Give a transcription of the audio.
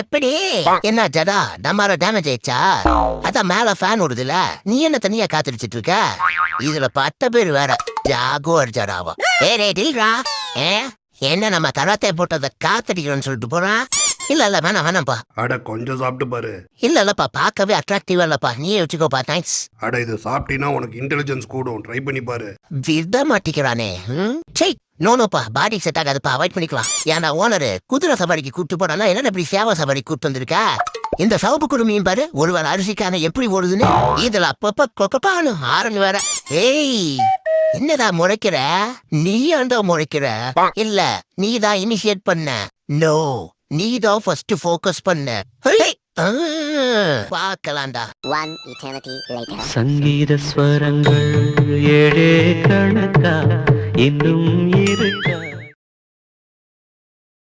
எப்படி என்ன ஜடா நம்மால டேமேஜ் ஆயிடுச்சா? அதான் மேல ஃபேன் ஓடுதுல, நீ என்ன தனியா காத்துடிச்சிட்டு இருக்க? இதுல 10 பேர் வேற ஜாகுவார் ஜடாவா. டீல்ரா, என்ன நம்ம தரத்தை போட்டதை காத்தடிக்கிறோன்னு சொல்லிட்டு போறான். இல்ல வேணாம்ப்பா. அட கொஞ்சம் சாப்பிட்டு பாரு. இல்லப்பா, பார்க்கவே அட்ராக்டிவா இல்லப்பா, நீயே வச்சுக்கோப்பா. தேங்க்ஸ். அட இது சாப்பிட்டீங்கன்னா உனக்கு இன்டெலிஜென்ஸ் கூடும், ட்ரை பண்ணி பாரு. விட மாட்டிக்கிறானே. நோனோப்பா, பாடி செட் ஆகாதுப்பா, அவாய்ட் பண்ணிக்கலாம். ஏன்னா ஓனரு குதிரை சவாரிக்கு கூப்பிட்டு போனா என்ன இப்படி சேவை சவாரிக்கு கூப்பிட்டு வந்திருக்கா? இந்த சவப்பு குடுமையும் பாரு, ஒருவர் அரிசிக்கான எப்படி ஓடுதுன்னு. இதுல அப்பப்ப கொக்கப்பானு ஆரஞ்சு வேற. என்னடா முறைக்கிற? நீ அந்த முறைக்கிற? இல்ல, நீதான் இனிஷியேட் பண்ண. நோ, நீதான் ஃபர்ஸ்ட் ஃபோக்கஸ் பண்ண. பார்க்கலாம்டா. சங்கீத ஸ்வரங்கள் ஏழே கணக்கா இன்னும்